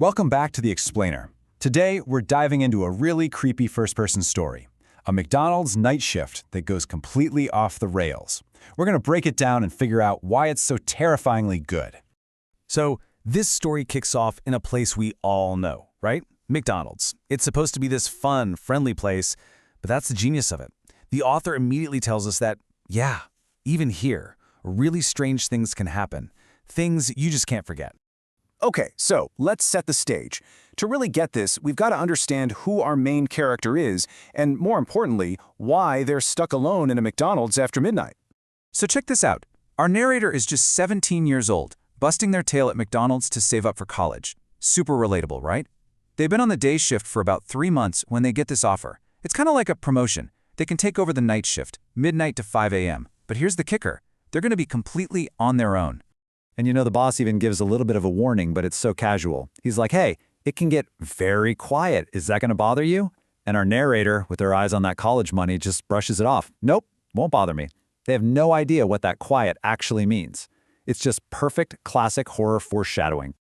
Welcome back to The Explainer. Today, we're diving into a really creepy first-person story, a McDonald's night shift that goes completely off the rails. We're going to break it down and figure out why it's so terrifyingly good. So, this story kicks off in a place we all know, right? McDonald's. It's supposed to be this fun, friendly place, but that's the genius of it. The author immediately tells us that, yeah, even here, really strange things can happen. Things you just can't forget. Okay, so let's set the stage. To really get this, we've got to understand who our main character is, and more importantly, why they're stuck alone in a McDonald's after midnight. So check this out. Our narrator is just 17 years old, busting their tail at McDonald's to save up for college. Super relatable, right? They've been on the day shift for about 3 months when they get this offer. It's kind of like a promotion. They can take over the night shift, midnight to 5 a.m. But here's the kicker. They're going to be completely on their own. And the boss even gives a little bit of a warning, but it's so casual. He's like, hey, it can get very quiet. Is that going to bother you? And our narrator, with their eyes on that college money, just brushes it off. Nope, won't bother me. They have no idea what that quiet actually means. It's just perfect classic horror foreshadowing.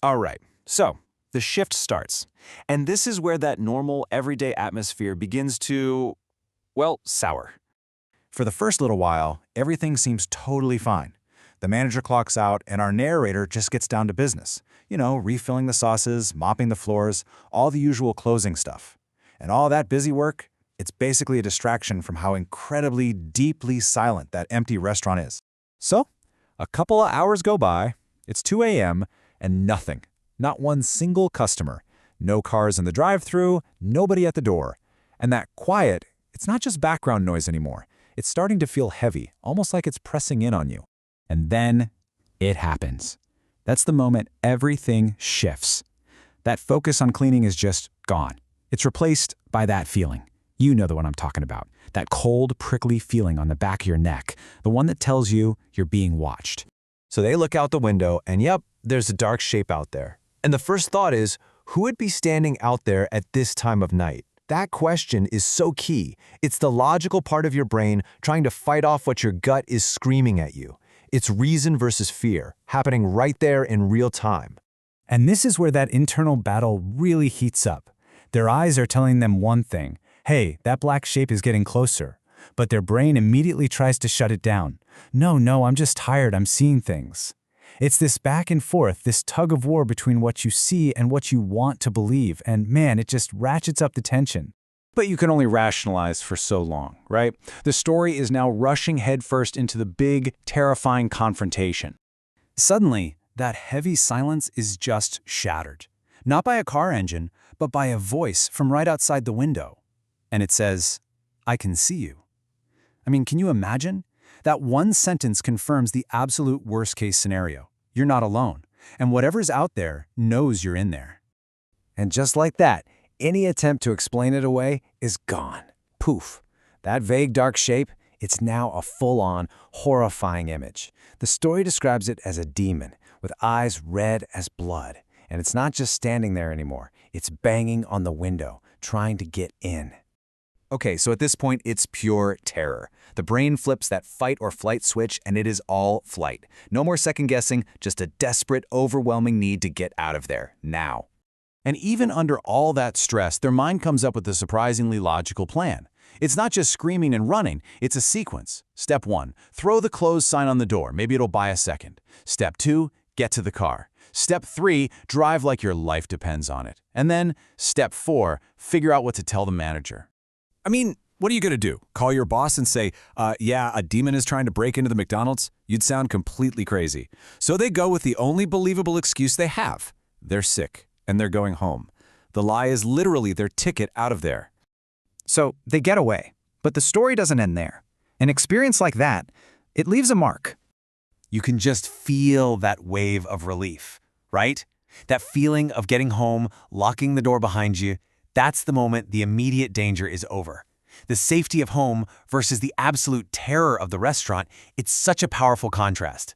All right, so the shift starts. And this is where that normal, everyday atmosphere begins to, well, sour. For the first little while, everything seems totally fine. The manager clocks out, and our narrator just gets down to business. Refilling the sauces, mopping the floors, all the usual closing stuff. And all that busy work, it's basically a distraction from how incredibly, deeply silent that empty restaurant is. So, a couple of hours go by, it's 2 a.m., and nothing. Not one single customer. No cars in the drive-thru, nobody at the door. And that quiet, it's not just background noise anymore. It's starting to feel heavy, almost like it's pressing in on you. And then it happens. That's the moment everything shifts. That focus on cleaning is just gone. It's replaced by that feeling. You know the one I'm talking about. That cold, prickly feeling on the back of your neck. The one that tells you you're being watched. So they look out the window, and yep, there's a dark shape out there. And the first thought is, who would be standing out there at this time of night? That question is so key. It's the logical part of your brain trying to fight off what your gut is screaming at you. It's reason versus fear, happening right there in real time. And this is where that internal battle really heats up. Their eyes are telling them one thing, hey, that black shape is getting closer. But their brain immediately tries to shut it down. No, I'm just tired, I'm seeing things. It's this back and forth, this tug of war between what you see and what you want to believe, and man, it just ratchets up the tension. But you can only rationalize for so long, right? The story is now rushing headfirst into the big, terrifying confrontation. Suddenly, that heavy silence is just shattered. Not by a car engine, but by a voice from right outside the window. And it says, I can see you. I mean, can you imagine? That one sentence confirms the absolute worst-case scenario. You're not alone, and whatever's out there knows you're in there. And just like that, any attempt to explain it away is gone. Poof. That vague dark shape, it's now a full-on, horrifying image. The story describes it as a demon, with eyes red as blood. And it's not just standing there anymore. It's banging on the window, trying to get in. Okay, so at this point, it's pure terror. The brain flips that fight or flight switch, and it is all flight. No more second-guessing, just a desperate, overwhelming need to get out of there, now. And even under all that stress, their mind comes up with a surprisingly logical plan. It's not just screaming and running, it's a sequence. Step 1, throw the closed sign on the door, maybe it'll buy a second. Step 2, get to the car. Step 3, drive like your life depends on it. And then, Step 4, figure out what to tell the manager. I mean, what are you going to do? Call your boss and say, yeah, a demon is trying to break into the McDonald's? You'd sound completely crazy. So they go with the only believable excuse they have. They're sick, and they're going home. The lie is literally their ticket out of there. So they get away, but the story doesn't end there. An experience like that, it leaves a mark. You can just feel that wave of relief, right? That feeling of getting home, locking the door behind you. That's the moment the immediate danger is over. The safety of home versus the absolute terror of the restaurant, it's such a powerful contrast.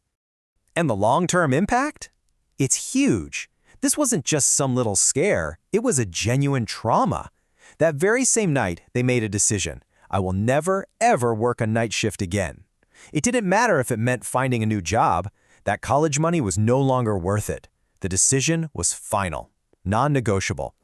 And the long-term impact? It's huge. This wasn't just some little scare, it was a genuine trauma. That very same night, they made a decision. I will never, ever work a night shift again. It didn't matter if it meant finding a new job. That college money was no longer worth it. The decision was final. non-negotiable.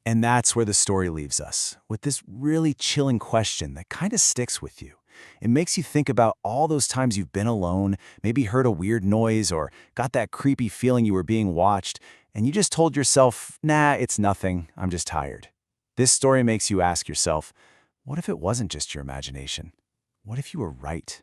And that's where the story leaves us, with this really chilling question that kind of sticks with you. It makes you think about all those times you've been alone, maybe heard a weird noise or got that creepy feeling you were being watched, and you just told yourself, nah, it's nothing, I'm just tired. This story makes you ask yourself, what if it wasn't just your imagination? What if you were right?